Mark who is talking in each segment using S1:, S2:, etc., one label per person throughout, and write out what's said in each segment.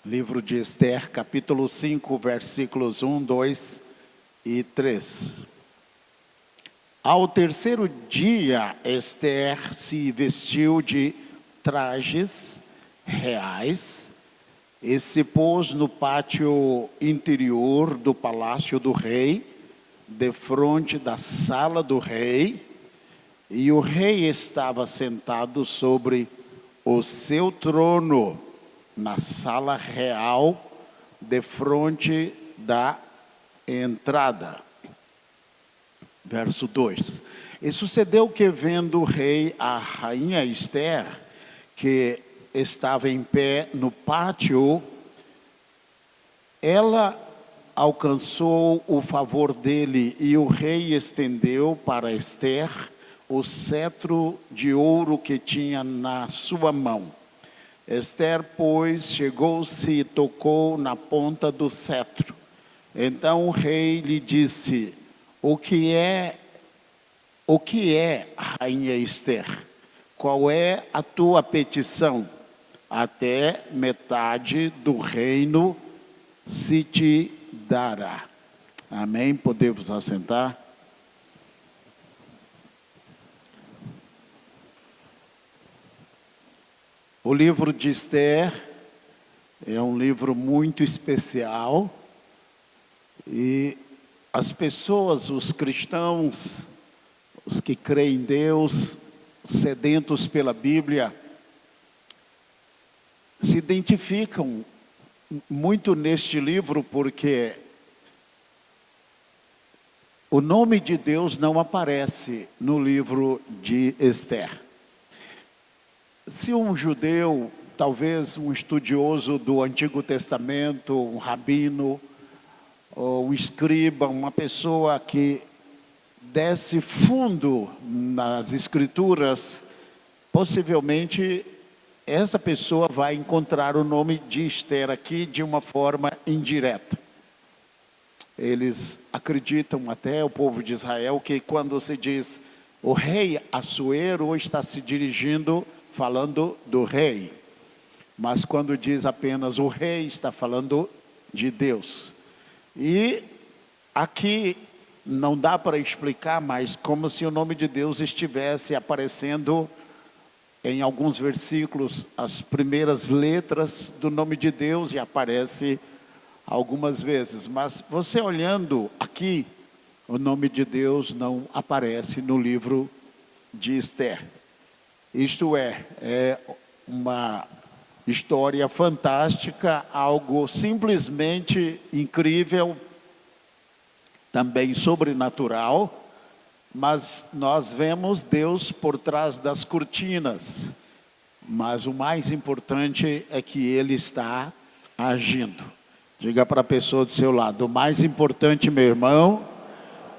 S1: Livro de Esther, capítulo 5, versículos 1, 2 e 3. Ao terceiro dia, Esther se vestiu de trajes reais e se pôs no pátio interior do palácio do rei, defronte da sala do rei, e o rei estava sentado sobre o seu trono, na sala real, defronte da entrada. Verso 2. E sucedeu que, vendo o rei a rainha Esther, que estava em pé no pátio, ela alcançou o favor dele, e o rei estendeu para Esther o cetro de ouro que tinha na sua mão. Esther, pois, chegou-se e tocou na ponta do cetro. Então o rei lhe disse: O que é, rainha Esther? Qual é a tua petição? Até metade do reino se te dará. Amém? Podemos assentar? O livro de Esther é um livro muito especial e as pessoas, os cristãos, os que creem em Deus, sedentos pela Bíblia, se identificam muito neste livro porque o nome de Deus não aparece no livro de Esther. Se um judeu, talvez um estudioso do Antigo Testamento, um rabino, ou um escriba, uma pessoa que desce fundo nas Escrituras, possivelmente essa pessoa vai encontrar o nome de Esther aqui de uma forma indireta. Eles acreditam, até o povo de Israel, que quando se diz o rei Assuero, está se dirigindo, falando do rei. Mas quando diz apenas o rei, está falando de Deus. E aqui não dá para explicar, mas como se o nome de Deus estivesse aparecendo em alguns versículos, as primeiras letras do nome de Deus, e aparece algumas vezes. Mas você olhando aqui, o nome de Deus não aparece no livro de Esther. Isto é uma história fantástica, algo simplesmente incrível, também sobrenatural, mas nós vemos Deus por trás das cortinas. Mas o mais importante é que Ele está agindo. Diga para a pessoa do seu lado: o mais importante, meu irmão,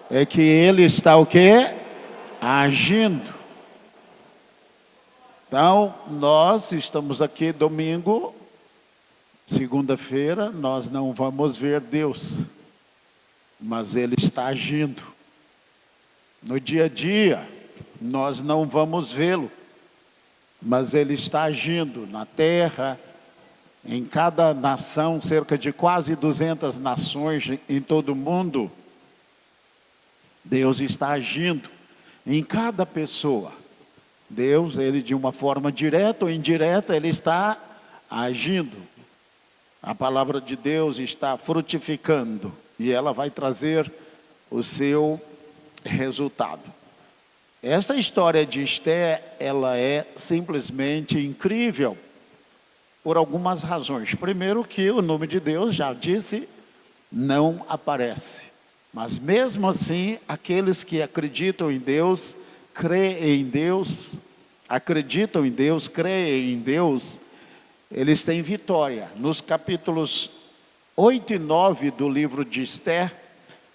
S1: é que Ele está o quê? Agindo. Então, nós estamos aqui domingo, segunda-feira, nós não vamos ver Deus, mas Ele está agindo. No dia a dia, nós não vamos vê-lo, mas Ele está agindo na terra, em cada nação, cerca de quase 200 nações em todo o mundo. Deus está agindo em cada pessoa. Deus, Ele de uma forma direta ou indireta, Ele está agindo. A palavra de Deus está frutificando e ela vai trazer o seu resultado. Essa história de Esther, ela é simplesmente incrível por algumas razões. Primeiro que o nome de Deus, já disse, não aparece. Mas mesmo assim, aqueles que acreditam em Deus, creem em Deus, acreditam em Deus, creem em Deus, eles têm vitória. Nos capítulos 8 e 9 do livro de Esther,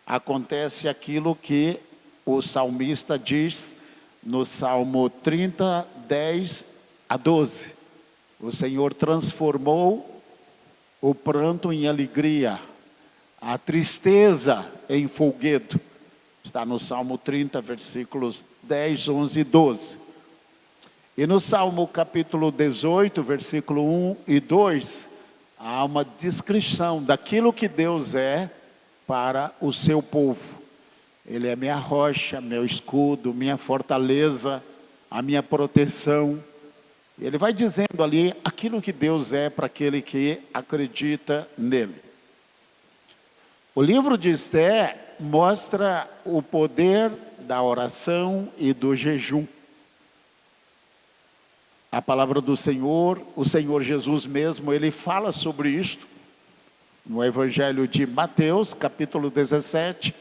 S1: acontece aquilo que o salmista diz no Salmo 30, 10 a 12. O Senhor transformou o pranto em alegria, a tristeza em folguedo. Está no Salmo 30, versículos 10, 11 e 12. E no Salmo capítulo 18, versículo 1 e 2, há uma descrição daquilo que Deus é para o seu povo. Ele é minha rocha, meu escudo, minha fortaleza, a minha proteção. Ele vai dizendo ali aquilo que Deus é para aquele que acredita nele. O livro de Esther mostra o poder da oração e do jejum. A palavra do Senhor, o Senhor Jesus mesmo, ele fala sobre isto no Evangelho de Mateus, capítulo 17,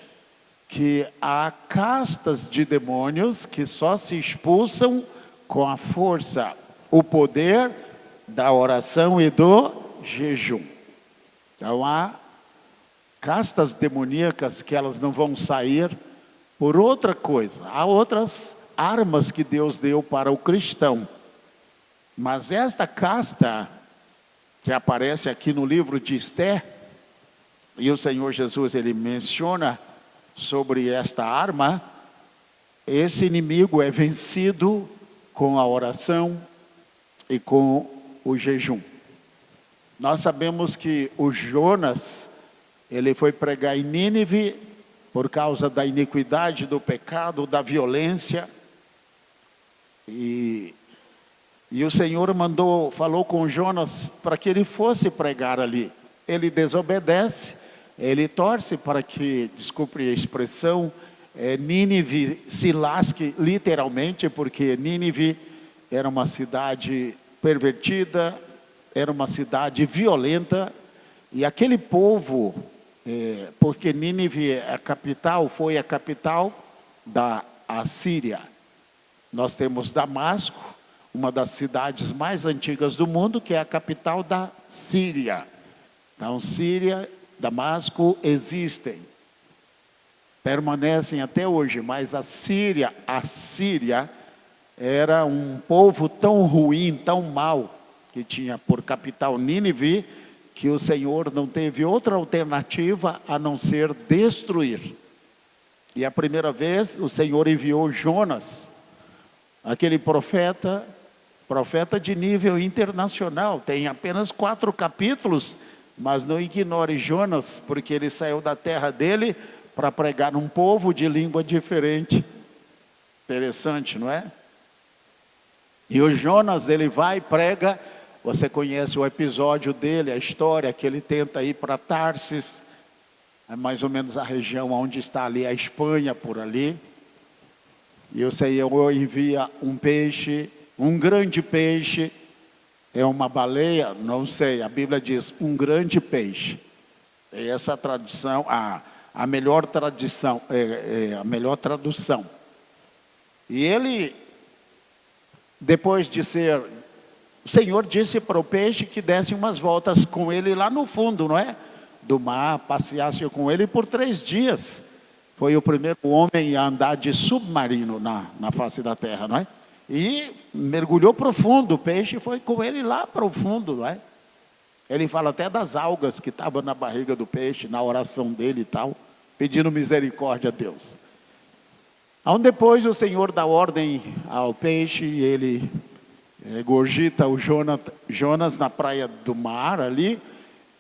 S1: que há castas de demônios que só se expulsam com a força, o poder da oração e do jejum. Então há castas demoníacas que elas não vão sair por outra coisa. Há outras armas que Deus deu para o cristão. Mas esta casta que aparece aqui no livro de Esther, e o Senhor Jesus ele menciona sobre esta arma, esse inimigo é vencido com a oração e com o jejum. Nós sabemos que o Jonas, ele foi pregar em Nínive por causa da iniquidade, do pecado, da violência. E o Senhor falou com Jonas para que ele fosse pregar ali. Ele desobedece, ele torce para que, desculpe a expressão, Nínive se lasque literalmente, porque Nínive era uma cidade pervertida, era uma cidade violenta, e aquele povo, porque Nínive foi a capital da Assíria. Nós temos Damasco, uma das cidades mais antigas do mundo, que é a capital da Síria. Então, Síria, Damasco existem, permanecem até hoje, mas a Síria era um povo tão ruim, tão mau, que tinha por capital Nínive, que o Senhor não teve outra alternativa a não ser destruir. E a primeira vez o Senhor enviou Jonas, aquele profeta de nível internacional, tem apenas 4 capítulos, mas não ignore Jonas, porque ele saiu da terra dele para pregar num povo de língua diferente. Interessante, não é? E o Jonas, ele vai e prega, você conhece o episódio dele, a história, que ele tenta ir para Tarsis, é mais ou menos a região onde está ali a Espanha, por ali. E o Senhor envia um peixe, um grande peixe, é uma baleia, não sei, a Bíblia diz um grande peixe. É essa tradução, a melhor tradução. E ele, depois de o Senhor disse para o peixe que desse umas voltas com ele lá no fundo, não é? Do mar, passeasse com ele por 3 dias. Foi o primeiro homem a andar de submarino na face da terra, não é? E mergulhou profundo, o peixe foi com ele lá para o fundo, não é? Ele fala até das algas que estavam na barriga do peixe, na oração dele e tal, pedindo misericórdia a Deus. Depois o Senhor dá ordem ao peixe, e ele gorjeta o Jonas na praia do mar ali,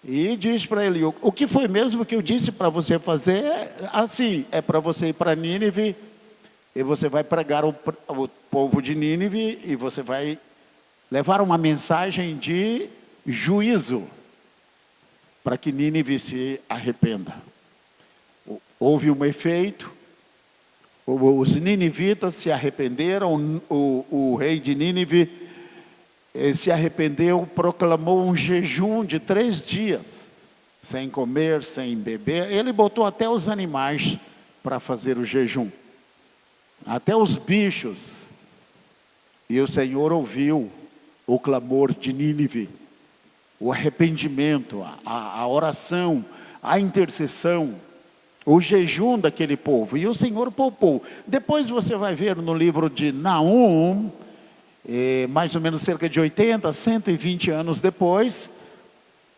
S1: e diz para ele, o que foi mesmo que eu disse para você fazer? Assim, é para você ir para Nínive, e você vai pregar o povo de Nínive, e você vai levar uma mensagem de juízo, para que Nínive se arrependa. Houve um efeito, os ninivitas se arrependeram, o rei de Nínive se arrependeu, proclamou um jejum de 3 dias, sem comer, sem beber. Ele botou até os animais para fazer o jejum, até os bichos. E o Senhor ouviu o clamor de Nínive, o arrependimento, a oração, a intercessão, o jejum daquele povo, e o Senhor poupou. Depois você vai ver no livro de Naum, mais ou menos cerca de 80, 120 anos depois,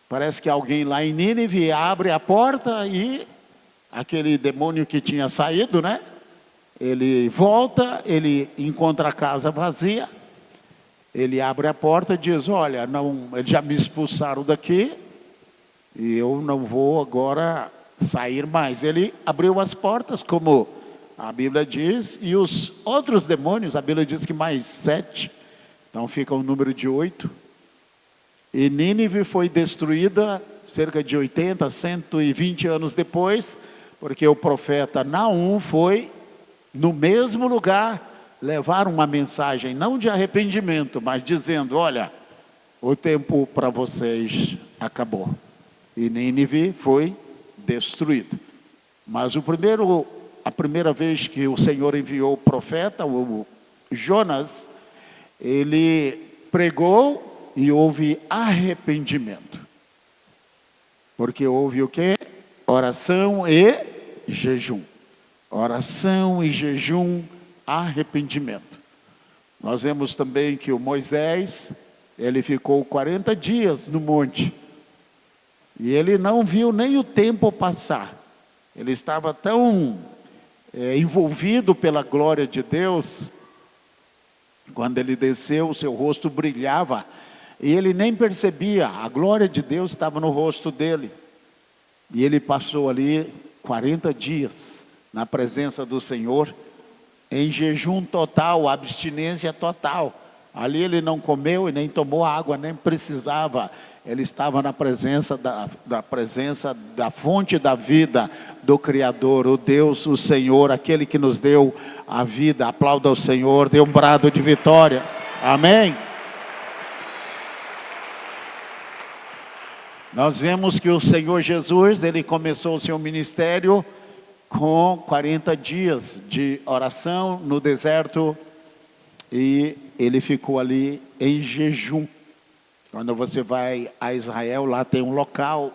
S1: parece que alguém lá em Nínive abre a porta e aquele demônio que tinha saído, né? Ele volta, ele encontra a casa vazia, ele abre a porta e diz, olha, não, já me expulsaram daqui, e eu não vou agora sair mais. Ele abriu as portas, como a Bíblia diz, e os outros demônios, a Bíblia diz que mais 7, então fica o número de 8. E Nínive foi destruída cerca de 80, 120 anos depois, porque o profeta Naum foi no mesmo lugar levar uma mensagem, não de arrependimento, mas dizendo: olha, o tempo para vocês acabou. E Nínive foi destruída. Mas a primeira vez que o Senhor enviou o profeta, o Jonas, ele pregou e houve arrependimento. Porque houve o quê? Oração e jejum. Oração e jejum, arrependimento. Nós vemos também que o Moisés, ele ficou 40 dias no monte. E ele não viu nem o tempo passar. Ele estava tão envolvido pela glória de Deus. Quando ele desceu, o seu rosto brilhava. E ele nem percebia, a glória de Deus estava no rosto dele. E ele passou ali 40 dias na presença do Senhor, em jejum total, abstinência total. Ali ele não comeu e nem tomou água, nem precisava. Ele estava na presença presença da fonte da vida, do Criador, o Deus, o Senhor, aquele que nos deu a vida. Aplauda ao Senhor, dê um brado de vitória. Amém? Nós vemos que o Senhor Jesus, ele começou o seu ministério com 40 dias de oração no deserto, e ele ficou ali em jejum. Quando você vai a Israel, lá tem um local,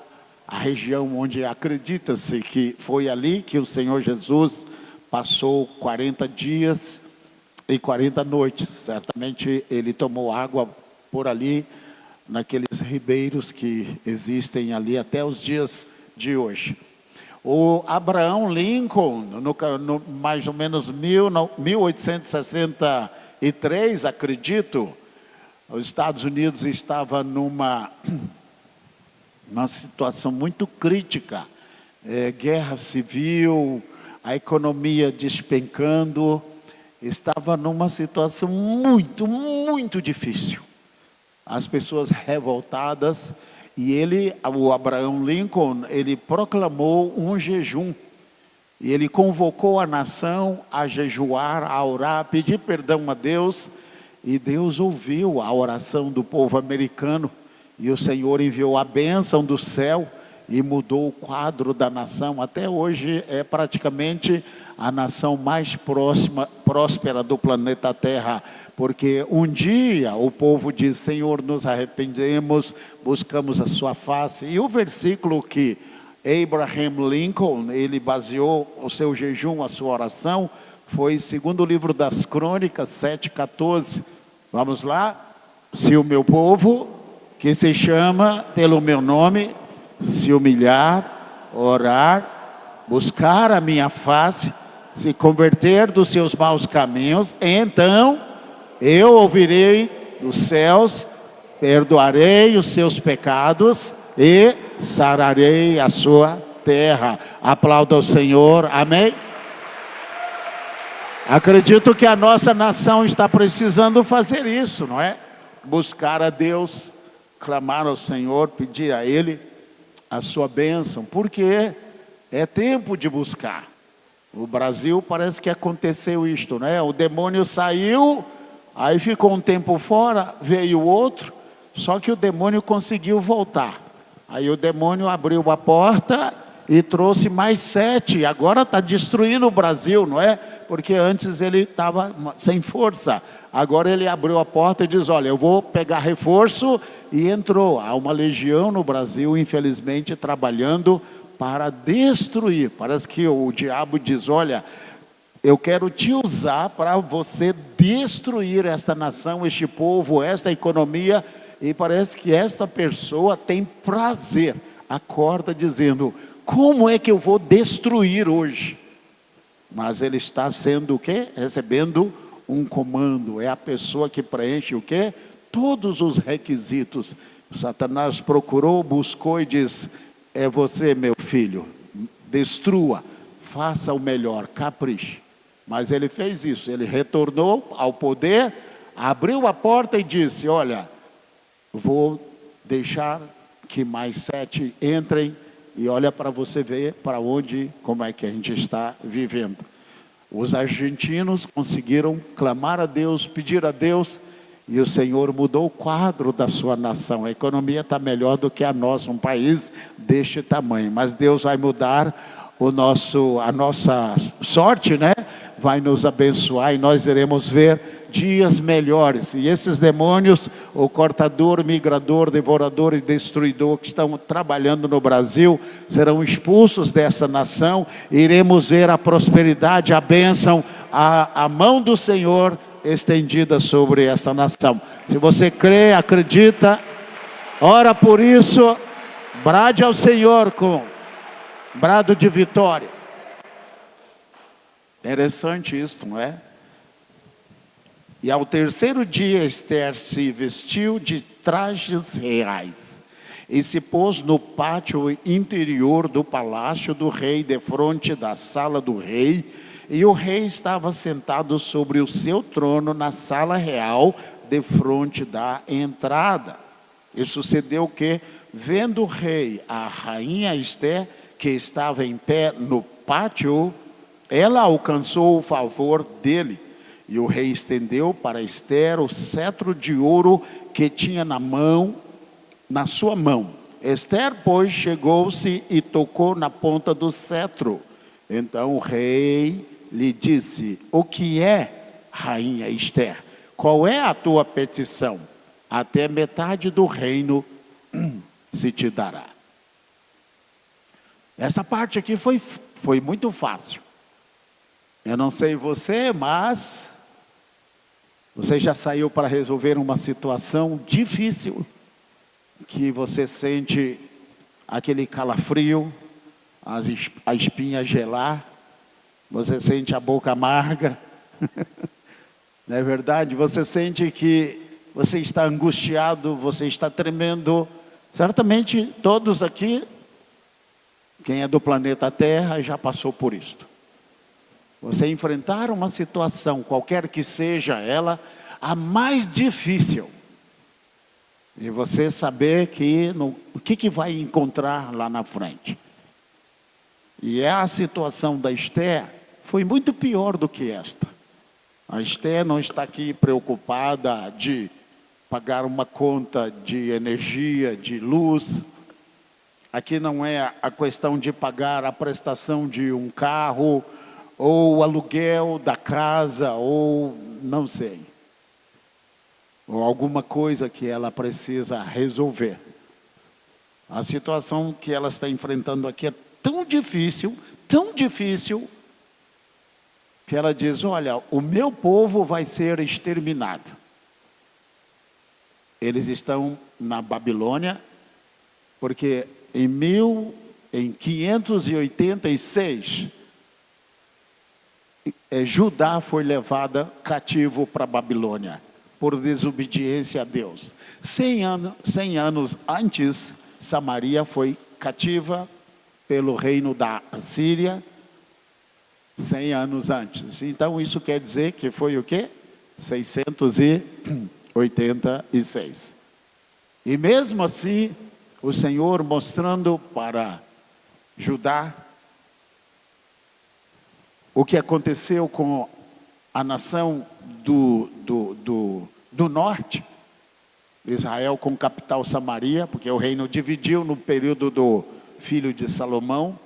S1: a região onde acredita-se que foi ali que o Senhor Jesus passou 40 dias e 40 noites. Certamente ele tomou água por ali, naqueles ribeiros que existem ali até os dias de hoje. O Abraham Lincoln, no mais ou menos 1863, acredito, os Estados Unidos estava numa situação muito crítica, guerra civil, a economia despencando, estava numa situação muito, muito difícil. As pessoas revoltadas, e o Abraham Lincoln, ele proclamou um jejum, e ele convocou a nação a jejuar, a orar, a pedir perdão a Deus, e Deus ouviu a oração do povo americano, e o Senhor enviou a bênção do céu, e mudou o quadro da nação. Até hoje é praticamente a nação mais próspera do planeta Terra, porque um dia o povo diz: Senhor, nos arrependemos, buscamos a sua face. E o versículo que Abraham Lincoln, ele baseou o seu jejum, a sua oração, foi segundo o livro das Crônicas 7:14. Vamos lá? Se o meu povo, que se chama pelo meu nome, se humilhar, orar, buscar a minha face, se converter dos seus maus caminhos, então eu ouvirei dos céus, perdoarei os seus pecados e sararei a sua terra. Aplauda ao Senhor, amém? Acredito que a nossa nação está precisando fazer isso, não é? Buscar a Deus, clamar ao Senhor, pedir a Ele a sua bênção, porque é tempo de buscar. O Brasil parece que aconteceu isto, né? O demônio saiu, aí ficou um tempo fora, veio outro, só que o demônio conseguiu voltar. Aí o demônio abriu a porta e trouxe mais 7, agora está destruindo o Brasil, não é? Porque antes ele estava sem força, agora ele abriu a porta e diz: olha, eu vou pegar reforço, e entrou. Há uma legião no Brasil, infelizmente, trabalhando para destruir. Parece que o diabo diz: olha, eu quero te usar para você destruir esta nação, este povo, esta economia. E parece que esta pessoa tem prazer, acorda dizendo: como é que eu vou destruir hoje? Mas ele está sendo o quê? Recebendo um comando. É a pessoa que preenche o quê? Todos os requisitos. Satanás procurou, buscou e disse: é você, meu filho, destrua, faça o melhor, capriche. Mas ele fez isso, ele retornou ao poder, abriu a porta e disse: olha, vou deixar que mais 7 entrem, e olha para você ver para onde, como é que a gente está vivendo. Os argentinos conseguiram clamar a Deus, pedir a Deus, e o Senhor mudou o quadro da sua nação. A economia está melhor do que a nossa, um país deste tamanho. Mas Deus vai mudar a nossa sorte, né? Vai nos abençoar e nós iremos ver dias melhores. E esses demônios, o cortador, migrador, devorador e destruidor que estão trabalhando no Brasil, serão expulsos dessa nação. Iremos ver a prosperidade, a bênção, a mão do Senhor estendida sobre esta nação. Se você crê, acredita, ora por isso, brade ao Senhor com brado de vitória. Interessante isso, não é? E ao terceiro dia Esther se vestiu de trajes reais e se pôs no pátio interior do palácio do rei, defronte da sala do rei. E o rei estava sentado sobre o seu trono na sala real, defronte da entrada. E sucedeu que, vendo o rei a rainha Esther, que estava em pé no pátio, ela alcançou o favor dele. E o rei estendeu para Esther o cetro de ouro que tinha na sua mão. Esther, pois, chegou-se e tocou na ponta do cetro. Então o rei lhe disse: o que é, rainha Esther? Qual é a tua petição? Até metade do reino se te dará. Essa parte aqui foi muito fácil. Eu não sei você, mas você já saiu para resolver uma situação difícil, que você sente aquele calafrio, a espinha gelar, você sente a boca amarga, não é verdade? Você sente que você está angustiado, você está tremendo. Certamente todos aqui, quem é do planeta Terra, já passou por isto. Você enfrentar uma situação, qualquer que seja ela, a mais difícil, e você saber o que vai encontrar lá na frente. E a situação da Esther foi muito pior do que esta. A Esther não está aqui preocupada de pagar uma conta de energia, de luz. Aqui não é a questão de pagar a prestação de um carro, ou o aluguel da casa, ou não sei, ou alguma coisa que ela precisa resolver. A situação que ela está enfrentando aqui é tão difícil, que ela diz: olha, o meu povo vai ser exterminado. Eles estão na Babilônia, porque em 586, Judá foi levada cativo para a Babilônia, por desobediência a Deus. 100 anos antes, Samaria foi cativa pelo reino da Assíria, 100 anos antes. Então isso quer dizer que foi o quê? 686. E mesmo assim, o Senhor mostrando para Judá o que aconteceu com a nação do norte, Israel com capital Samaria, porque o reino dividiu no período do filho de Salomão.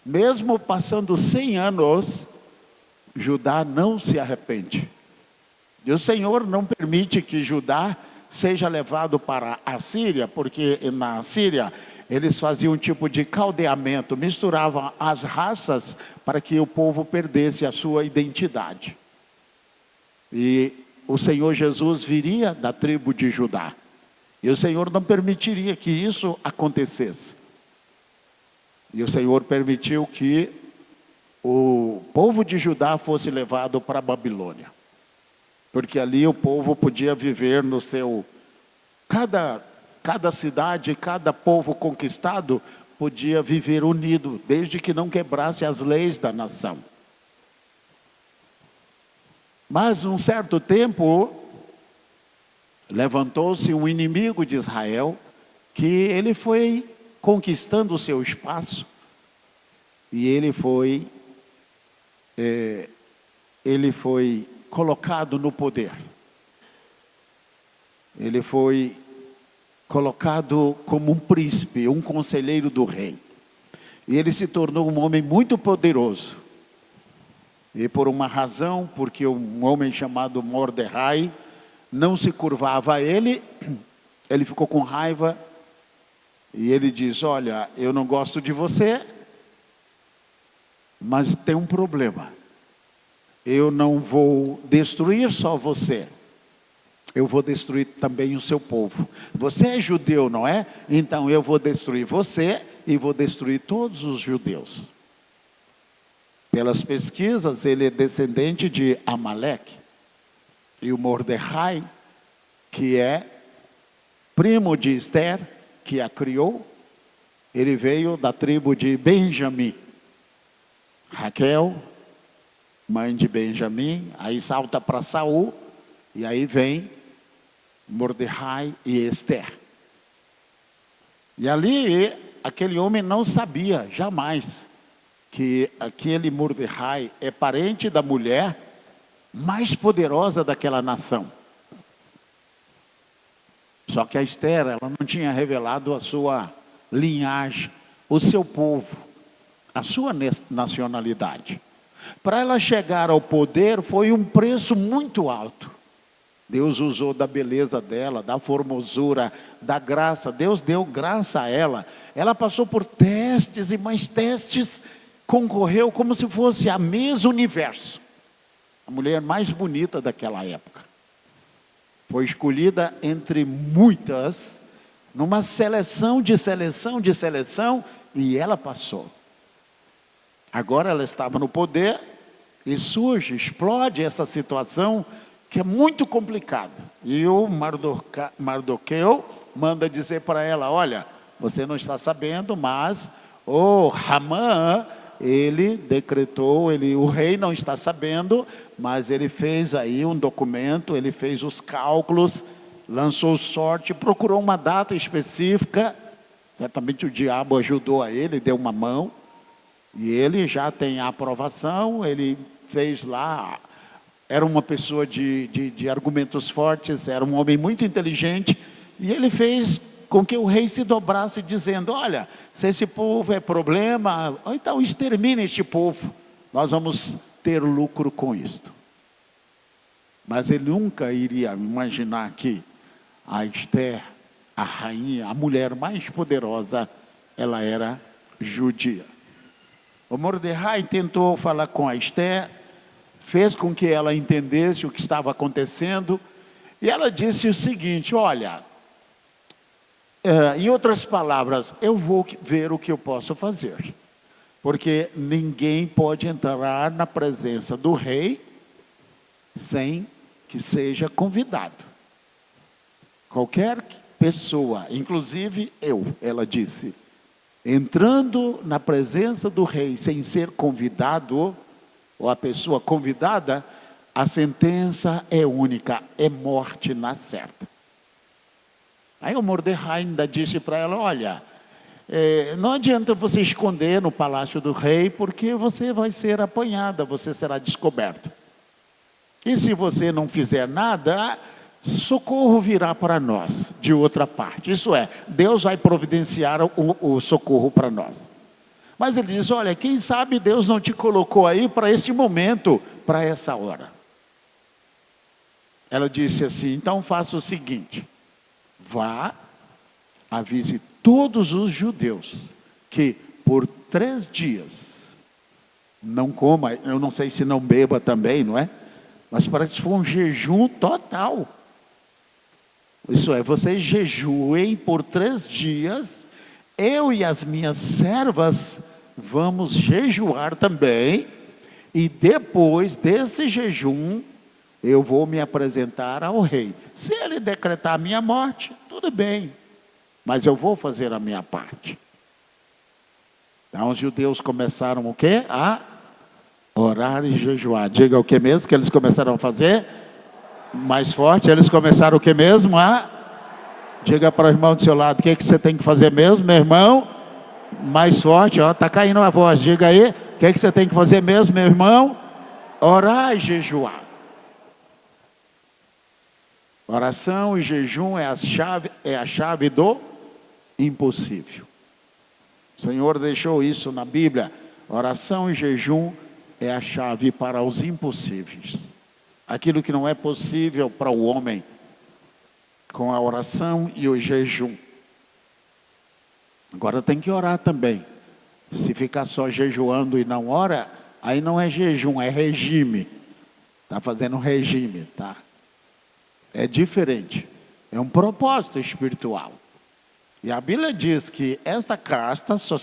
S1: Mesmo passando 100 anos, Judá não se arrepende. E o Senhor não permite que Judá seja levado para a Síria, porque na Síria eles faziam um tipo de caldeamento, misturavam as raças para que o povo perdesse a sua identidade. E o Senhor Jesus viria da tribo de Judá. E o Senhor não permitiria que isso acontecesse. E o Senhor permitiu que o povo de Judá fosse levado para a Babilônia. Porque ali o povo podia viver no seu... Cada cada cidade, cada povo conquistado podia viver unido, desde que não quebrasse as leis da nação. Mas, num certo tempo, levantou-se um inimigo de Israel, que ele foi conquistando o seu espaço, e ele foi colocado no poder. Ele foi colocado como um príncipe, um conselheiro do rei. E ele se tornou um homem muito poderoso. E por uma razão, porque um homem chamado Mordecai não se curvava a ele, ele ficou com raiva e ele diz: olha, eu não gosto de você, mas tem um problema. Eu não vou destruir só você, eu vou destruir também o seu povo. Você é judeu, não é? Então eu vou destruir você e vou destruir todos os judeus. Pelas pesquisas, ele é descendente de Amaleque. E o Mordecai, que é primo de Esther, que a criou, ele veio da tribo de Benjamim. Raquel, mãe de Benjamim, aí salta para Saul, e aí vem Mordecai e Esther. E ali, aquele homem não sabia, jamais, que aquele Mordecai é parente da mulher mais poderosa daquela nação. Só que a Esther, ela não tinha revelado a sua linhagem, o seu povo, a sua nacionalidade. Para ela chegar ao poder foi um preço muito alto. Deus usou da beleza dela, da formosura, da graça. Deus deu graça a ela. Ela passou por testes e mais testes, concorreu como se fosse a Miss Universo. A mulher mais bonita daquela época. Foi escolhida entre muitas, numa seleção, e ela passou. Agora ela estava no poder e surge, explode essa situação que é muito complicada. E o Mardoqueu manda dizer para ela: olha, você não está sabendo, mas o Hamã, ele decretou, o rei não está sabendo, mas ele fez aí um documento, ele fez os cálculos, lançou sorte, procurou uma data específica. Certamente o diabo ajudou a ele, deu uma mão, e ele já tem a aprovação. Ele fez lá, era uma pessoa de argumentos fortes, era um homem muito inteligente, e ele fez com que o rei se dobrasse, dizendo: olha, se esse povo é problema, então extermine este povo, nós vamos ter lucro com isto. Mas ele nunca iria imaginar que a Esther, a rainha, a mulher mais poderosa, ela era judia. O Mordecai tentou falar com a Esther, fez com que ela entendesse o que estava acontecendo, e ela disse o seguinte: olha, em outras palavras, eu vou ver o que eu posso fazer, porque ninguém pode entrar na presença do rei sem que seja convidado. Qualquer pessoa, inclusive eu, ela disse, entrando na presença do rei sem ser convidado, ou a pessoa convidada, a sentença é única, é morte na certa. Aí o Mordecai ainda disse para ela: olha, não adianta você esconder no palácio do rei, porque você vai ser apanhada, você será descoberta. E se você não fizer nada, socorro virá para nós de outra parte. Isso é, Deus vai providenciar o socorro para nós. Mas ele diz: olha, quem sabe Deus não te colocou aí para este momento, para essa hora. Ela disse assim: então faça o seguinte, vá, avise todos os judeus que por 3 dias não coma, eu não sei se não beba também, não é? Mas parece que foi um jejum total. Isso é, vocês jejuem por 3 dias, eu e as minhas servas vamos jejuar também, e depois desse jejum, eu vou me apresentar ao rei. Se ele decretar a minha morte, tudo bem, mas eu vou fazer a minha parte. Então os judeus começaram o quê? A orar e jejuar. Diga o que mesmo que eles começaram a fazer? Mais forte, eles começaram o que mesmo? Diga para o irmão do seu lado, o que você tem que fazer mesmo, meu irmão? Mais forte, ó, está caindo a voz. Diga aí, o que você tem que fazer mesmo, meu irmão? Orar e jejuar. Oração e jejum é a chave do impossível. O Senhor deixou isso na Bíblia. Oração e jejum é a chave para os impossíveis. Aquilo que não é possível para o homem, com a oração e o jejum. Agora tem que orar também. Se ficar só jejuando e não ora, aí não é jejum, é regime. Está fazendo regime, tá? É diferente. É um propósito espiritual. E a Bíblia diz que esta casta só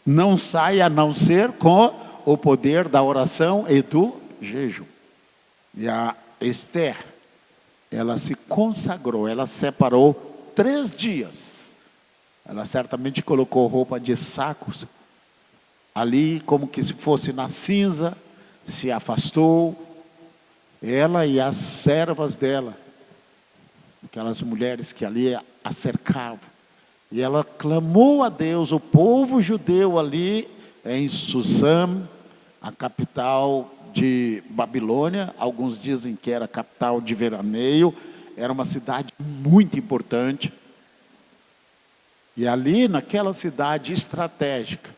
S1: não sai a não ser com o poder da oração e do jejum. E a Esther, ela se consagrou, ela separou 3 dias. Ela certamente colocou roupa de sacos ali, como que se fosse na cinza, se afastou. Ela e as servas dela, aquelas mulheres que ali a cercavam. E ela clamou a Deus, o povo judeu ali em Suzã, a capital de Babilônia. Alguns dizem que era a capital de veraneio. Era uma cidade muito importante. E ali naquela cidade estratégica,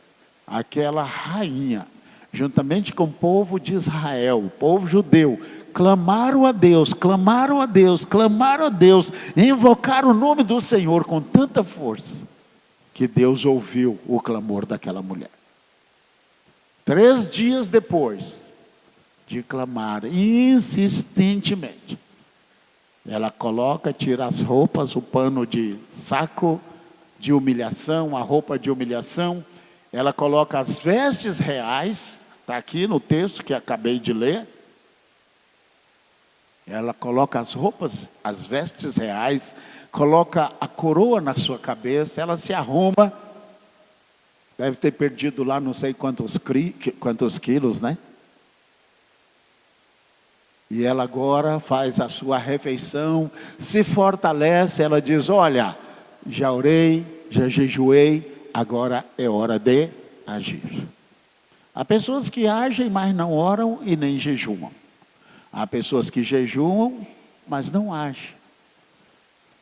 S1: aquela rainha, juntamente com o povo de Israel, o povo judeu, clamaram a Deus, clamaram a Deus, clamaram a Deus, invocaram o nome do Senhor com tanta força, que Deus ouviu o clamor daquela mulher. 3 dias depois de clamar insistentemente, ela tira as roupas, o pano de saco de humilhação, a roupa de humilhação, ela coloca as vestes reais, está aqui no texto que acabei de ler. Ela coloca as roupas, as vestes reais, coloca a coroa na sua cabeça, ela se arruma, deve ter perdido lá não sei quantos quilos, né? E ela agora faz a sua refeição, se fortalece, ela diz, olha, já orei, já jejuei, agora é hora de agir. Há pessoas que agem, mas não oram e nem jejuam. Há pessoas que jejuam, mas não agem.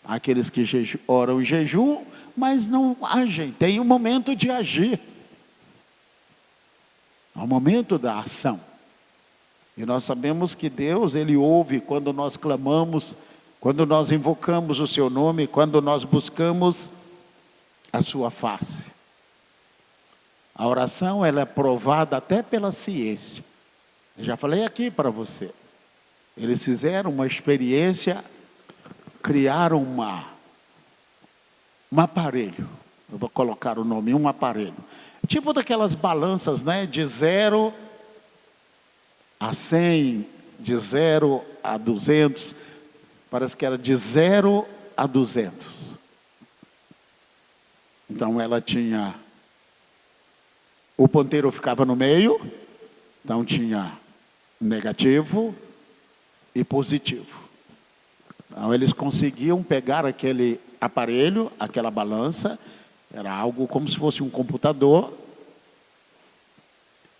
S1: Há aqueles que oram e jejuam, mas não agem. Tem um momento de agir. Há um momento da ação. E nós sabemos que Deus, Ele ouve quando nós clamamos, quando nós invocamos o Seu nome, quando nós buscamos a Sua face. A oração, ela é provada até pela ciência. Eu já falei aqui para você. Eles fizeram uma experiência, criaram um aparelho. Eu vou colocar o nome, um aparelho. Tipo daquelas balanças, né? De 0 a 100, de 0 a 200. Parece que era de 0 a 200. Então ela tinha... O ponteiro ficava no meio. Então tinha negativo e positivo. Então eles conseguiam pegar aquele aparelho, aquela balança, era algo como se fosse um computador,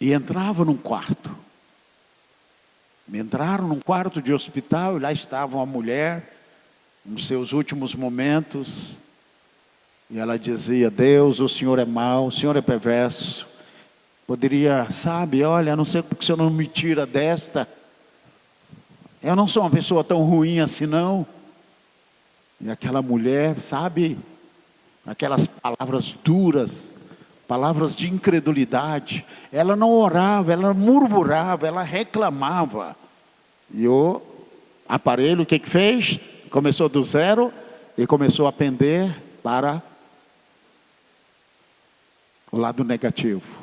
S1: e entravam num quarto. Entraram num quarto de hospital e lá estava uma mulher, nos seus últimos momentos, e ela dizia, Deus, o Senhor é mau, o Senhor é perverso, poderia, sabe, olha, não sei porque o Senhor não me tira desta, eu não sou uma pessoa tão ruim assim não. E aquela mulher, sabe, aquelas palavras duras, palavras de incredulidade, ela não orava, ela murmurava, ela reclamava. E o aparelho, o que fez? Começou do 0 e começou a pender para o lado negativo.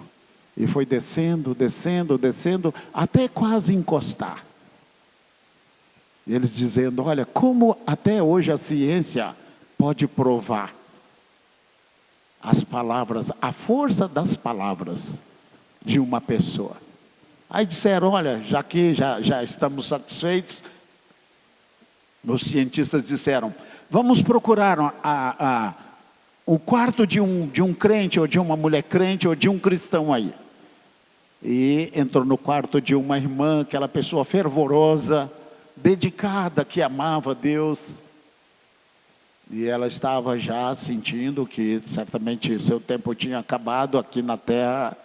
S1: E foi descendo, descendo, descendo, até quase encostar. E eles dizendo, olha, como até hoje a ciência pode provar as palavras, a força das palavras de uma pessoa. Aí disseram, olha, já que já estamos satisfeitos, os cientistas disseram, vamos procurar o quarto de um crente, ou de uma mulher crente, ou de um cristão aí. E entrou no quarto de uma irmã, aquela pessoa fervorosa, dedicada, que amava Deus. E ela estava já sentindo que certamente seu tempo tinha acabado aqui na terra.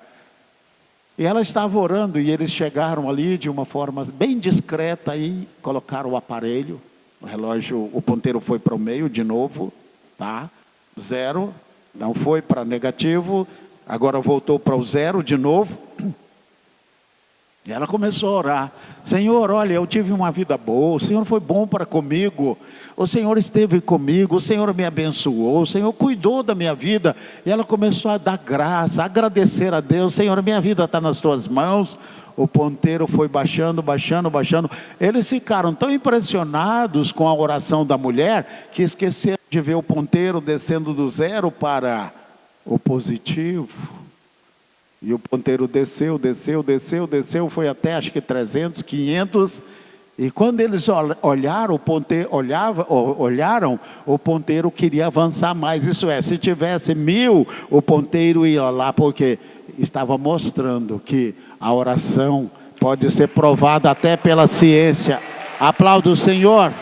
S1: E ela estava orando, e eles chegaram ali de uma forma bem discreta e colocaram o aparelho. O relógio, o ponteiro foi para o meio de novo, tá? 0, não foi para negativo, agora voltou para o 0 de novo. E ela começou a orar, Senhor, olha, eu tive uma vida boa, o Senhor foi bom para comigo, o Senhor esteve comigo, o Senhor me abençoou, o Senhor cuidou da minha vida. E ela começou a dar graça, a agradecer a Deus, Senhor, minha vida está nas tuas mãos. O ponteiro foi baixando, baixando, baixando. Eles ficaram tão impressionados com a oração da mulher, que esqueceram de ver o ponteiro descendo do 0 para o positivo. E o ponteiro desceu, desceu, desceu, desceu, foi até acho que 300, 500. E quando eles olharam, o ponteiro queria avançar mais. Isso é, se tivesse 1000, o ponteiro ia lá, porque estava mostrando que a oração pode ser provada até pela ciência. Aplauda o Senhor.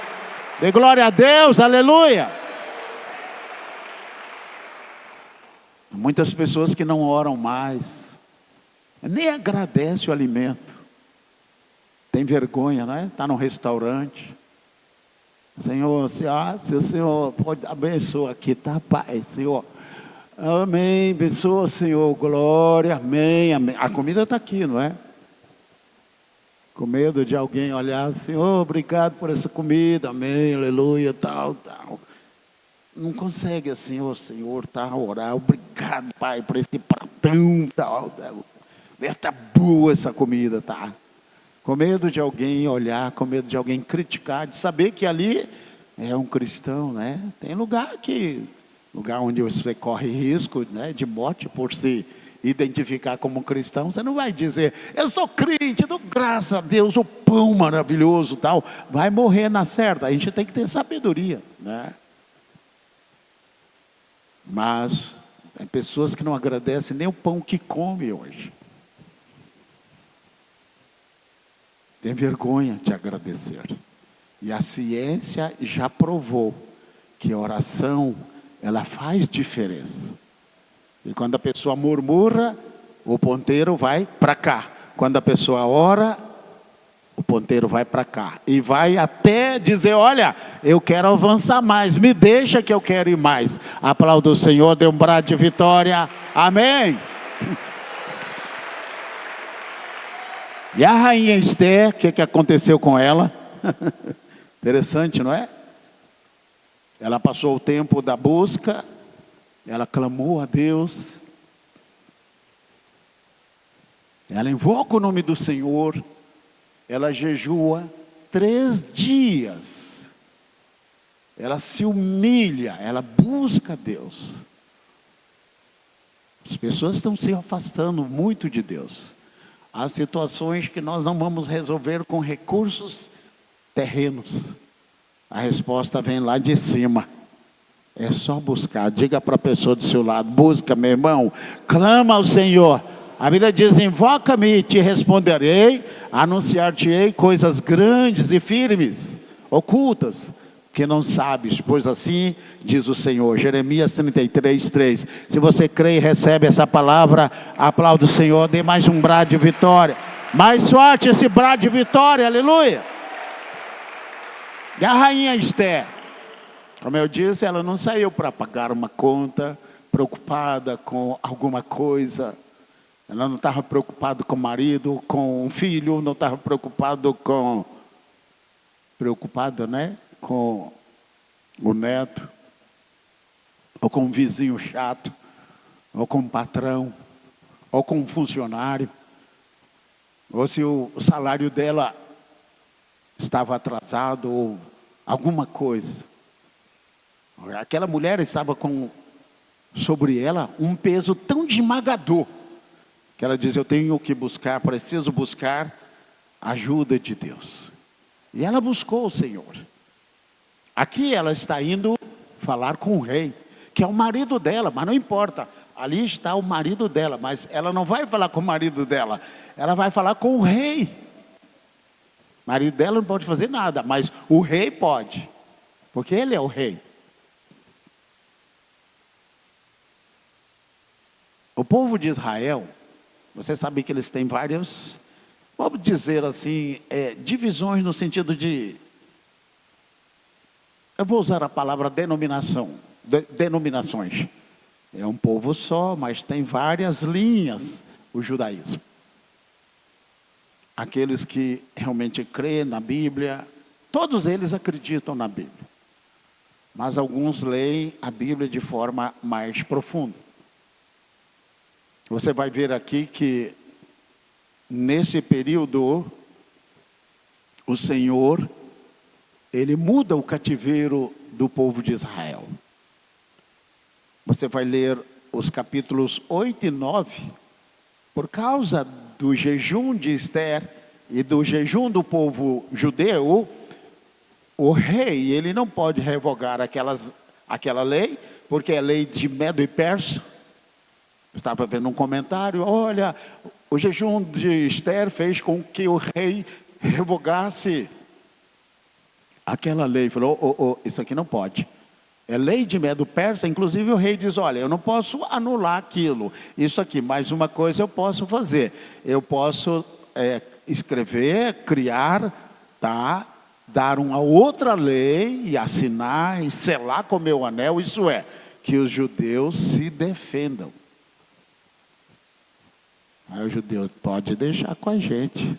S1: Dê glória a Deus, aleluia. Muitas pessoas que não oram mais, nem agradecem o alimento. Tem vergonha, não é? Está num restaurante. Senhor, se o Senhor pode abençoar aqui, tá, Pai, Senhor. Amém, abençoa, Senhor, glória, amém, amém. A comida está aqui, não é? Com medo de alguém olhar, Senhor, obrigado por essa comida, amém, aleluia, tal, tal. Não consegue assim, ô Senhor, tá, orar, obrigado, Pai, por esse pratão, tal, tal. Deve estar boa essa comida, tá? Com medo de alguém olhar, com medo de alguém criticar, de saber que ali é um cristão, né? Tem lugar onde você corre risco, né, de morte por se identificar como cristão. Você não vai dizer, eu sou crente, dou graças a Deus, o pão maravilhoso, tal. Vai morrer na certa. A gente tem que ter sabedoria, né? Mas tem pessoas que não agradecem nem o pão que come hoje. Tem vergonha de agradecer. E a ciência já provou que a oração, ela faz diferença. E quando a pessoa murmura, o ponteiro vai para cá. Quando a pessoa ora, o ponteiro vai para cá. E vai até dizer, olha, eu quero avançar mais, me deixa que eu quero ir mais. Aplauda o Senhor, dê um brado de vitória. Amém. E a rainha Esther, o que aconteceu com ela? Interessante, não é? Ela passou o tempo da busca, ela clamou a Deus, ela invoca o nome do Senhor, ela jejua 3 dias, ela se humilha, ela busca Deus. As pessoas estão se afastando muito de Deus. Há situações que nós não vamos resolver com recursos terrenos. A resposta vem lá de cima. É só buscar. Diga para a pessoa do seu lado, busca, meu irmão, clama ao Senhor. A Bíblia diz, invoca-me e te responderei, anunciar-te-ei coisas grandes e firmes, ocultas, que não sabes, pois assim diz o Senhor. Jeremias 33, 3. Se você crê e recebe essa palavra, aplauda o Senhor, dê mais um brado de vitória. Mais forte esse brado de vitória, aleluia. E a rainha Esther, como eu disse, ela não saiu para pagar uma conta, preocupada com alguma coisa. Ela não estava preocupada com o marido, com o filho, não estava preocupada, né? Com o neto, ou com um vizinho chato, ou com um patrão, ou com um funcionário, ou se o salário dela estava atrasado, ou alguma coisa. Aquela mulher estava com sobre ela um peso tão esmagador, que ela diz: eu tenho que buscar, preciso buscar a ajuda de Deus. E ela buscou o Senhor. Aqui ela está indo falar com o rei, que é o marido dela, mas não importa. Ali está o marido dela, mas ela não vai falar com o marido dela, ela vai falar com o rei. O marido dela não pode fazer nada, mas o rei pode, porque ele é o rei. O povo de Israel, você sabe que eles têm várias, vamos dizer assim, divisões no sentido de, eu vou usar a palavra denominações. É um povo só, mas tem várias linhas, o judaísmo. Aqueles que realmente creem na Bíblia, todos eles acreditam na Bíblia. Mas alguns leem a Bíblia de forma mais profunda. Você vai ver aqui que, nesse período, o Senhor, Ele muda o cativeiro do povo de Israel. Você vai ler os capítulos 8 e 9, por causa do jejum de Esther e do jejum do povo judeu, o rei, ele não pode revogar aquela lei, porque é lei de Medo e Persa. Eu estava vendo um comentário: olha, o jejum de Esther fez com que o rei revogasse aquela lei. Falou: isso aqui não pode. É lei de Medo Persa. Inclusive o rei diz: olha, eu não posso anular aquilo, isso aqui, mas uma coisa eu posso fazer. Eu posso escrever, criar, tá? Dar uma outra lei e assinar e selar com meu anel. Isso é, que os judeus se defendam. Aí o judeu: pode deixar com a gente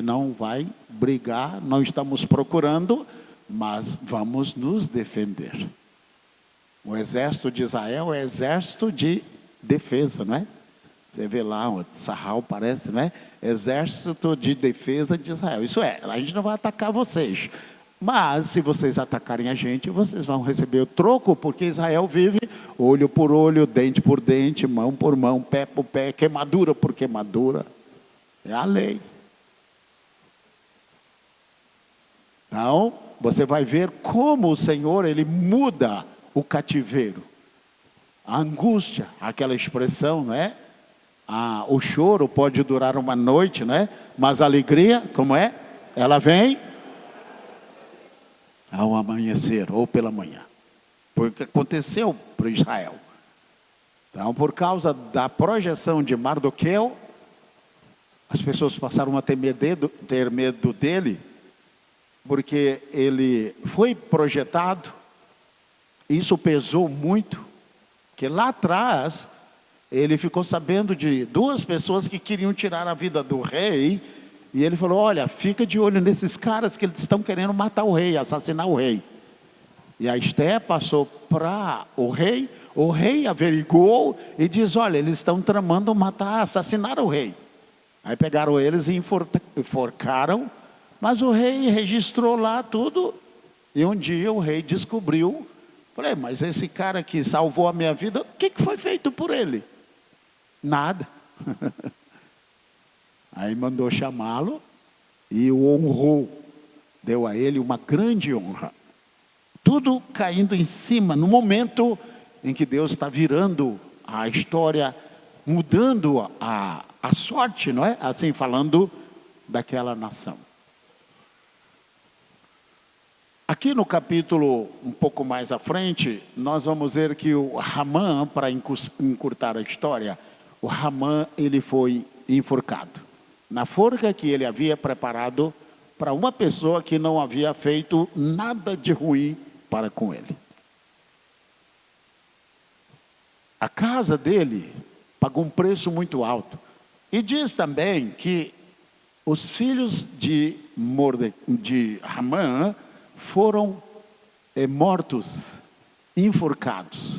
S1: não vai brigar, não estamos procurando, mas vamos nos defender. O exército de Israel é exército de defesa, não é? Você vê lá, o sarral parece, não é? Exército de defesa de Israel. Isso é, a gente não vai atacar vocês, mas se vocês atacarem a gente, vocês vão receber o troco, porque Israel vive olho por olho, dente por dente, mão por mão, pé por pé, queimadura por queimadura. É a lei. Então, você vai ver como o Senhor, Ele muda o cativeiro. A angústia, aquela expressão, não é? O choro pode durar uma noite, não é? Mas a alegria, como é? Ela vem ao amanhecer ou pela manhã. Foi o que aconteceu para Israel. Então, por causa da projeção de Mardoqueu, as pessoas passaram a ter medo dele, porque ele foi projetado. Isso pesou muito, que lá atrás ele ficou sabendo de duas pessoas que queriam tirar a vida do rei, e ele falou: olha, fica de olho nesses caras que eles estão querendo matar o rei, assassinar o rei. E a Esther passou para o rei averigou e diz: olha, eles estão tramando matar, assassinar o rei. Aí pegaram eles e enforcaram, mas o rei registrou lá tudo, e um dia o rei descobriu. Falei: mas esse cara que salvou a minha vida, o que foi feito por ele? Nada. Aí mandou chamá-lo e o honrou, deu a ele uma grande honra. Tudo caindo em cima, no momento em que Deus está virando a história, mudando a sorte, não é? Assim falando, daquela nação. Aqui no capítulo, um pouco mais à frente, nós vamos ver que o Ramã, para encurtar a história, o Ramã, ele foi enforcado. Na forca que ele havia preparado para uma pessoa que não havia feito nada de ruim para com ele. A casa dele pagou um preço muito alto. E diz também que os filhos de Ramã foram mortos, enforcados.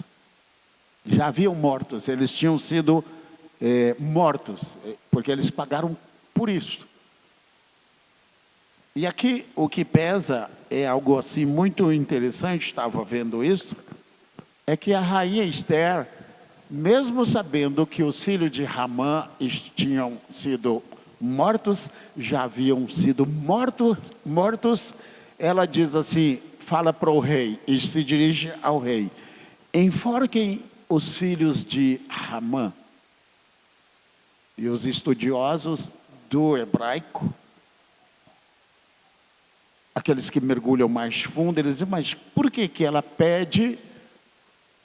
S1: Já haviam mortos, eles tinham sido mortos, porque eles pagaram por isso. E aqui o que pesa é algo assim muito interessante, estava vendo isso. é que a rainha Esther, mesmo sabendo que os filhos de Ramã tinham sido mortos, já haviam sido mortos, ela diz assim, fala para o rei, e se dirige ao rei: enforquem os filhos de Ramã. E os estudiosos do hebraico, aqueles que mergulham mais fundo, eles dizem, mas por que ela pede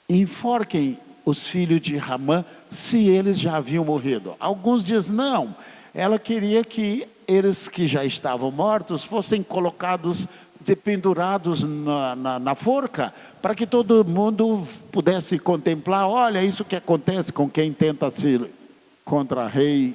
S1: enforquem os filhos de Ramã se eles já haviam morrido? Alguns dizem, não, ela queria que eles que já estavam mortos fossem colocados, pendurados na forca, para que todo mundo pudesse contemplar, olha isso que acontece com quem tenta se contra o rei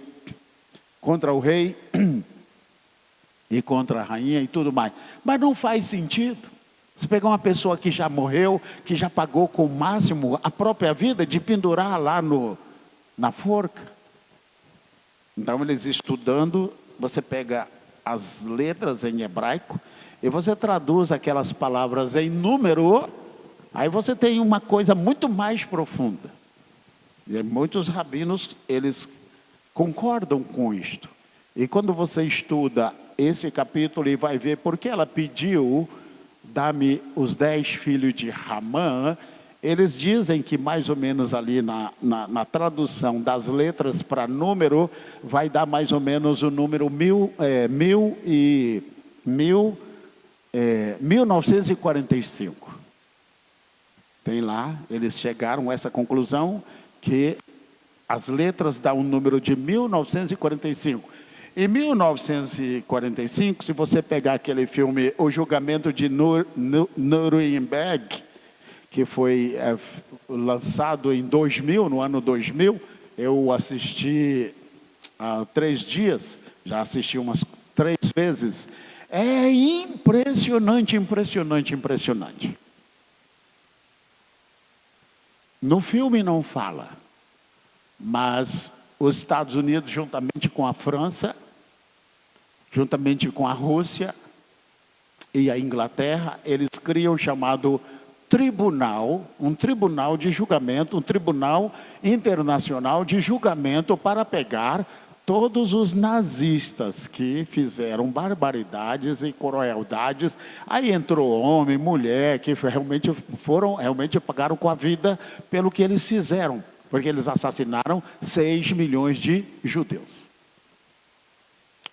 S1: e contra a rainha e tudo mais. Mas não faz sentido. Você pegar uma pessoa que já morreu, que já pagou com o máximo a própria vida, de pendurar lá na forca. Então eles estudando, você pega as letras em hebraico e você traduz aquelas palavras em número, aí você tem uma coisa muito mais profunda. E muitos rabinos, eles concordam com isto. E quando você estuda esse capítulo e vai ver por que ela pediu, dá-me os 10 filhos de Ramã, eles dizem que mais ou menos ali na tradução das letras para número, vai dar mais ou menos o número 1945. Tem lá, eles chegaram a essa conclusão, que as letras dão um número de 1945. Em 1945, se você pegar aquele filme O Julgamento de Nuremberg, que foi lançado em 2000, no ano 2000, eu assisti há 3 dias, já assisti umas 3 vezes. É impressionante, impressionante, impressionante. No filme não fala, mas os Estados Unidos, juntamente com a França, juntamente com a Rússia e a Inglaterra, eles criam o chamado tribunal, um tribunal de julgamento, um tribunal internacional de julgamento para pegar todos os nazistas que fizeram barbaridades e crueldades. Aí entrou homem, mulher, que realmente pagaram com a vida pelo que eles fizeram, porque eles assassinaram 6 milhões de judeus.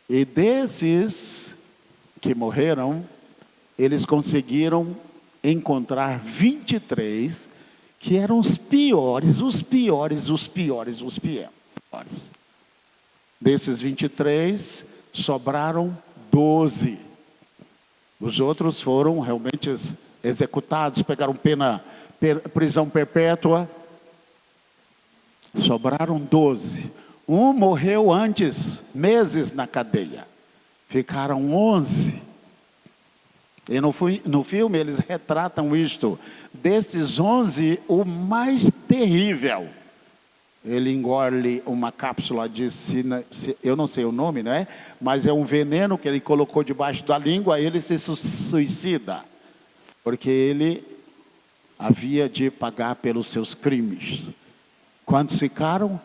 S1: E desses que morreram, eles conseguiram encontrar 23 que eram os piores. Desses 23, sobraram 12. Os outros foram realmente executados, pegaram prisão perpétua. Sobraram 12. Um morreu antes, meses na cadeia. Ficaram 11. E no filme eles retratam isto. Desses 11, o mais terrível, ele engole uma cápsula de eu não sei o nome, não é? Mas é um veneno que ele colocou debaixo da língua, ele se suicida, porque ele havia de pagar pelos seus crimes. Quantos ficaram?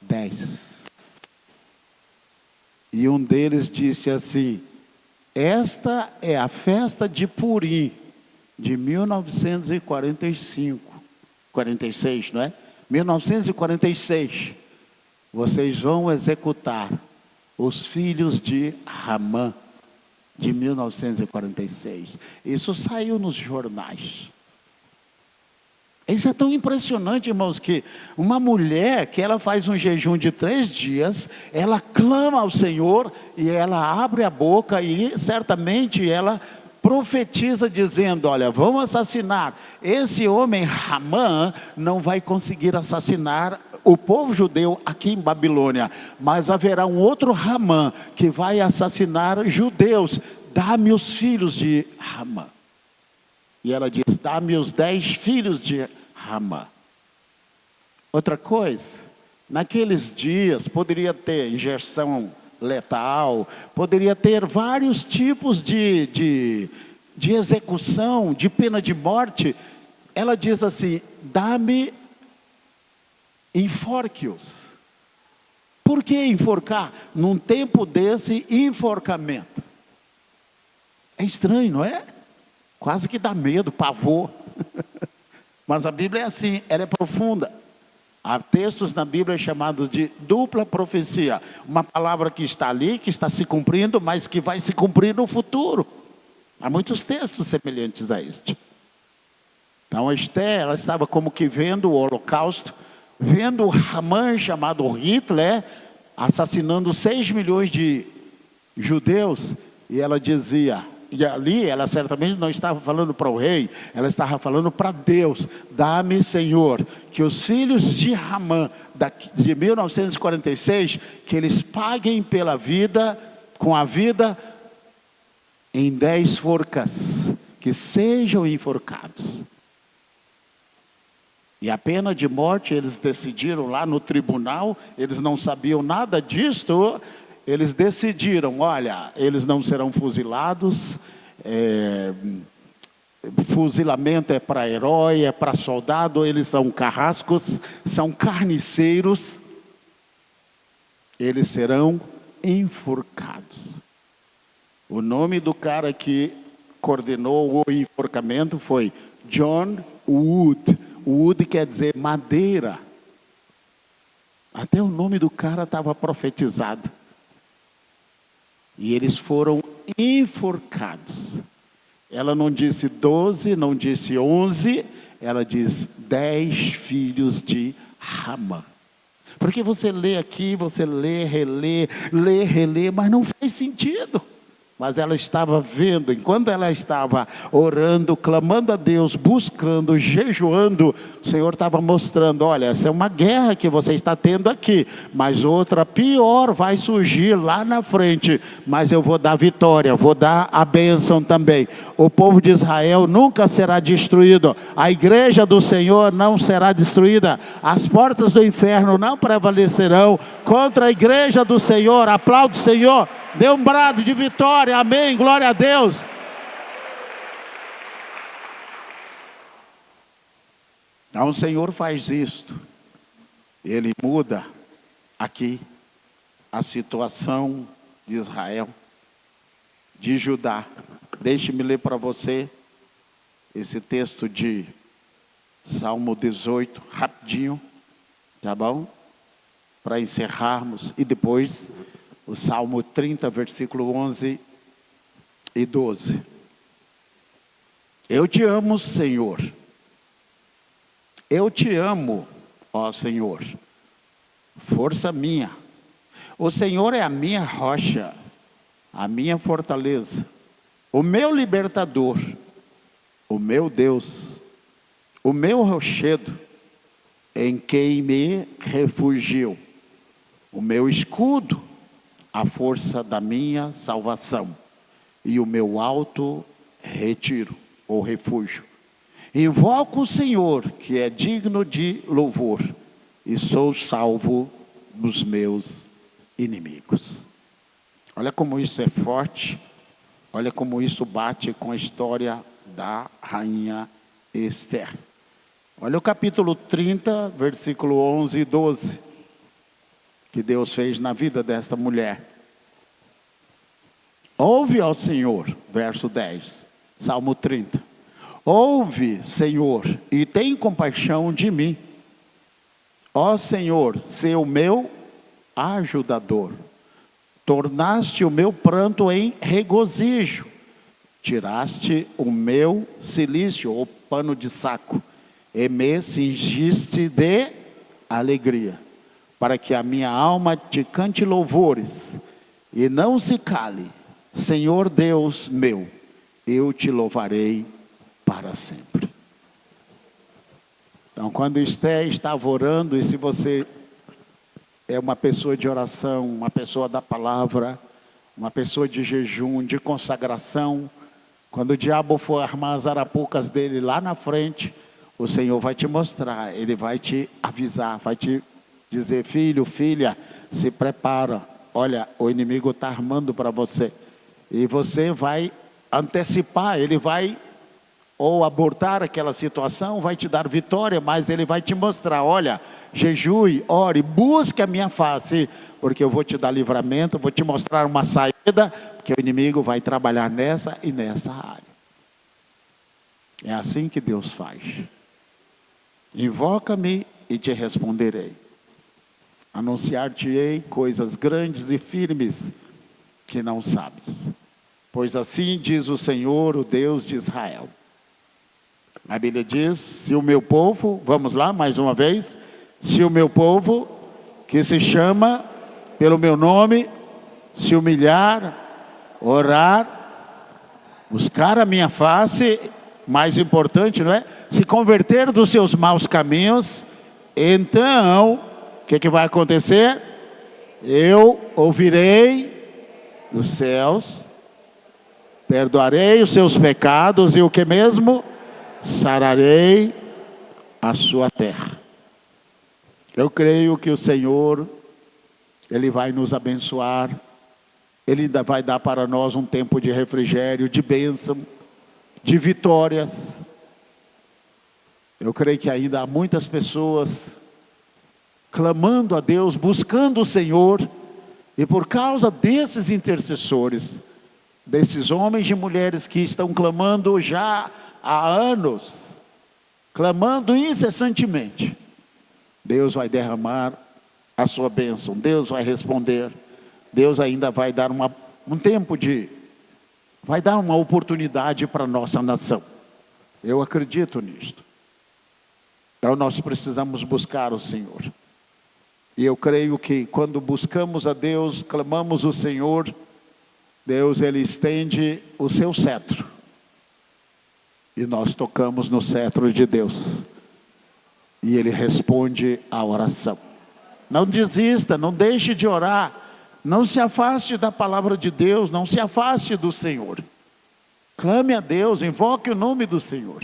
S1: 10. E um deles disse assim: esta é a festa de Purim, de 1945, 46, não é? 1946, vocês vão executar os filhos de Ramã, de 1946. Isso saiu nos jornais. Isso é tão impressionante, irmãos, que uma mulher que ela faz um jejum de 3 dias, ela clama ao Senhor e ela abre a boca e certamente ela profetiza dizendo: olha, vão assassinar esse homem Ramã, não vai conseguir assassinar o povo judeu aqui em Babilônia, mas haverá um outro Ramã que vai assassinar judeus. Dá-me os filhos de Ramã. E ela diz: dá-me os 10 filhos de Ramã. Outra coisa, naqueles dias poderia ter injeção letal, poderia ter vários tipos de execução, de pena de morte, ela diz assim: dá-me enforque-os. Por que enforcar? Num tempo desse enforcamento. É estranho, não é? Quase que dá medo, pavor. Mas a Bíblia é assim, ela é profunda. Há textos na Bíblia chamados de dupla profecia. Uma palavra que está ali, que está se cumprindo, mas que vai se cumprir no futuro. Há muitos textos semelhantes a este. Então a Esther, ela estava como que vendo o holocausto, vendo o Haman, chamado Hitler, assassinando 6 milhões de judeus, e ela dizia, e ali ela certamente não estava falando para o rei, ela estava falando para Deus: dá-me, Senhor, que os filhos de Haman, de 1946, que eles paguem pela vida, com a vida, em 10 forcas, que sejam enforcados. E a pena de morte, eles decidiram lá no tribunal, eles não sabiam nada disto, eles decidiram: olha, eles não serão fuzilados, fuzilamento é para herói, é para soldado, eles são carrascos, são carniceiros, eles serão enforcados. O nome do cara que coordenou o enforcamento foi John Wood. Wood quer dizer madeira. Até o nome do cara estava profetizado. E eles foram enforcados. Ela não disse 12, não disse 11, ela diz 10 filhos de Haman. Porque você lê aqui, você lê, relê, mas não faz sentido. Mas ela estava vendo, enquanto ela estava orando, clamando a Deus, buscando, jejuando, o Senhor estava mostrando: olha, essa é uma guerra que você está tendo aqui, mas outra pior vai surgir lá na frente, mas eu vou dar vitória, vou dar a bênção também. O povo de Israel nunca será destruído, a igreja do Senhor não será destruída, as portas do inferno não prevalecerão contra a igreja do Senhor. Aplaude o Senhor. Dê um brado de vitória, amém, glória a Deus. Então o Senhor faz isto, Ele muda aqui a situação de Israel, de Judá. Deixe-me ler para você esse texto de Salmo 18, rapidinho, tá bom? Para encerrarmos, e depois o Salmo 30, versículo 11 e 12. Eu te amo, Senhor. Eu te amo, ó Senhor. Força minha. O Senhor é a minha rocha, a minha fortaleza, o meu libertador, o meu Deus, o meu rochedo, em quem me refugio, o meu escudo, a força da minha salvação e o meu alto retiro ou refúgio. Invoco o Senhor, que é digno de louvor, e sou salvo dos meus inimigos. Olha como isso é forte, olha como isso bate com a história da rainha Esther. Olha o capítulo 30, versículo 11 e 12. Que Deus fez na vida desta mulher. Ouve ao Senhor, verso 10, Salmo 30. Ouve, Senhor, e tem compaixão de mim. Ó Senhor, sê o meu ajudador. Tornaste o meu pranto em regozijo. Tiraste o meu cilício, ou pano de saco, e me cingiste de alegria, para que a minha alma te cante louvores, e não se cale. Senhor Deus meu, eu te louvarei para sempre. Então, quando Esther estava orando, e se você é uma pessoa de oração, uma pessoa da palavra, uma pessoa de jejum, de consagração, quando o diabo for armar as arapucas dele lá na frente, o Senhor vai te mostrar, Ele vai te avisar, vai te dizer: filho, filha, se prepara, olha, o inimigo está armando para você. E você vai antecipar, ele vai ou abortar aquela situação, vai te dar vitória, mas Ele vai te mostrar, olha, jejue, ore, busque a minha face, porque eu vou te dar livramento, vou te mostrar uma saída, porque o inimigo vai trabalhar nessa e nessa área. É assim que Deus faz. Invoca-me e te responderei. Anunciar-te-ei coisas grandes e firmes que não sabes. Pois assim diz o Senhor, o Deus de Israel. A Bíblia diz, se o meu povo, vamos lá mais uma vez, se o meu povo, que se chama pelo meu nome, se humilhar, orar, buscar a minha face, mais importante, não é? Se converter dos seus maus caminhos, então, o que vai acontecer? Eu ouvirei dos céus, perdoarei os seus pecados e o que mesmo? Sararei a sua terra. Eu creio que o Senhor, Ele vai nos abençoar, Ele ainda vai dar para nós um tempo de refrigério, de bênção, de vitórias. Eu creio que ainda há muitas pessoas clamando a Deus, buscando o Senhor, e por causa desses intercessores, desses homens e mulheres que estão clamando já há anos, clamando incessantemente, Deus vai derramar a sua bênção, Deus vai responder, Deus ainda vai dar um tempo vai dar uma oportunidade para a nossa nação. Eu acredito nisto. Então nós precisamos buscar o Senhor. E eu creio que quando buscamos a Deus, clamamos o Senhor, Deus, Ele estende o seu cetro. E nós tocamos no cetro de Deus. E Ele responde à oração. Não desista, não deixe de orar. Não se afaste da palavra de Deus, não se afaste do Senhor. Clame a Deus, invoque o nome do Senhor.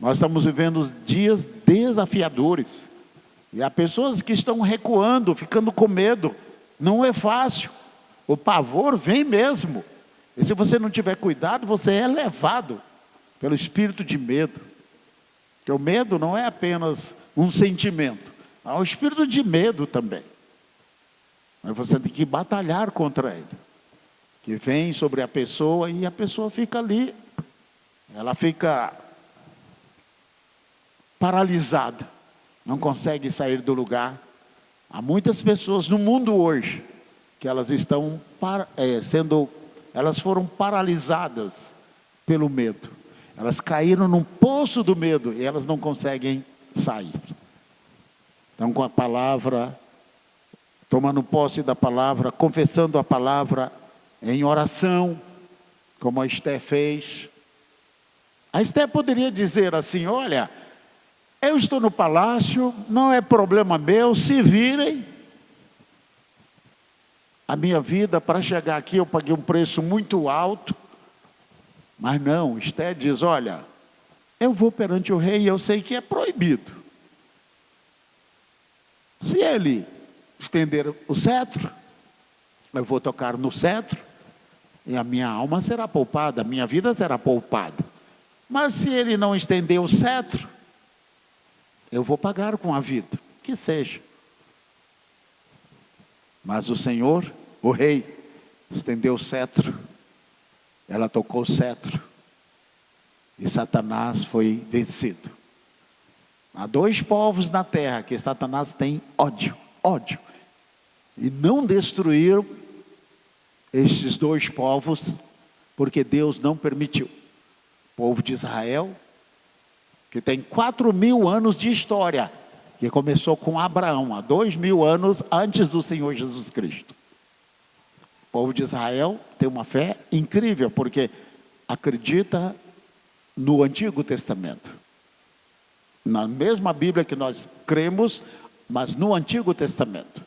S1: Nós estamos vivendo dias desafiadores. E há pessoas que estão recuando, ficando com medo. Não é fácil. O pavor vem mesmo. E se você não tiver cuidado, você é levado pelo espírito de medo. Porque o medo não é apenas um sentimento. Há um espírito de medo também. Mas você tem que batalhar contra ele. Que vem sobre a pessoa e a pessoa fica ali. Ela fica paralisada. Não consegue sair do lugar. Há muitas pessoas no mundo hoje que elas estão elas foram paralisadas pelo medo. Elas caíram num poço do medo e elas não conseguem sair. Então, com a palavra, tomando posse da palavra, confessando a palavra em oração, como a Esté fez. A Esté poderia dizer assim, olha, eu estou no palácio, não é problema meu, se virem. A minha vida, para chegar aqui, eu paguei um preço muito alto. Mas não, Esté diz, olha, eu vou perante o rei e eu sei que é proibido. Se ele estender o cetro, eu vou tocar no cetro, e a minha alma será poupada, a minha vida será poupada. Mas se ele não estender o cetro, eu vou pagar com a vida, que seja. Mas o Senhor, o rei, estendeu o cetro, ela tocou o cetro, e Satanás foi vencido. Há dois povos na terra que Satanás tem ódio, e não destruíram estes dois povos, porque Deus não permitiu. O povo de Israel, que tem 4.000 anos de história, que começou com Abraão, há 2.000 anos antes do Senhor Jesus Cristo. O povo de Israel tem uma fé incrível, porque acredita no Antigo Testamento. Na mesma Bíblia que nós cremos, mas no Antigo Testamento.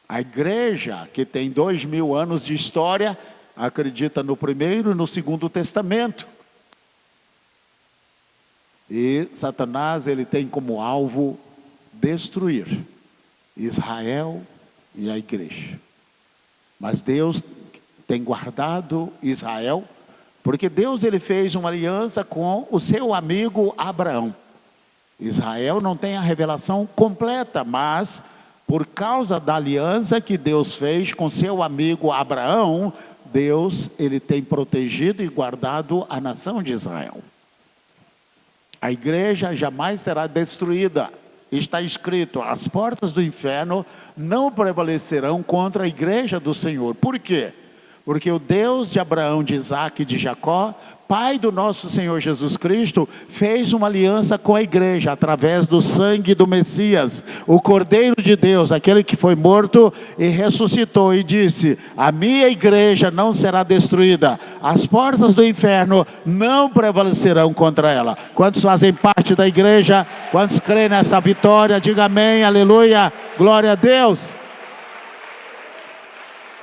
S1: A igreja, que tem 2.000 anos de história, acredita no Primeiro e no Segundo Testamento. E Satanás, ele tem como alvo destruir Israel e a igreja. Mas Deus tem guardado Israel Porque Deus ele fez uma aliança com o seu amigo Abraão. Israel não tem a revelação completa, mas por causa da aliança que Deus fez com seu amigo Abraão, Deus ele tem protegido e guardado a nação de Israel. A igreja jamais será destruída. Está escrito: as portas do inferno não prevalecerão contra a igreja do Senhor. Por quê? Porque o Deus de Abraão, de Isaac e de Jacó, Pai do nosso Senhor Jesus Cristo, fez uma aliança com a igreja, através do sangue do Messias, o Cordeiro de Deus, aquele que foi morto e ressuscitou, e disse: a minha igreja não será destruída, as portas do inferno não prevalecerão contra ela. Quantos fazem parte da igreja? Quantos creem nessa vitória? Diga amém, aleluia, glória a Deus.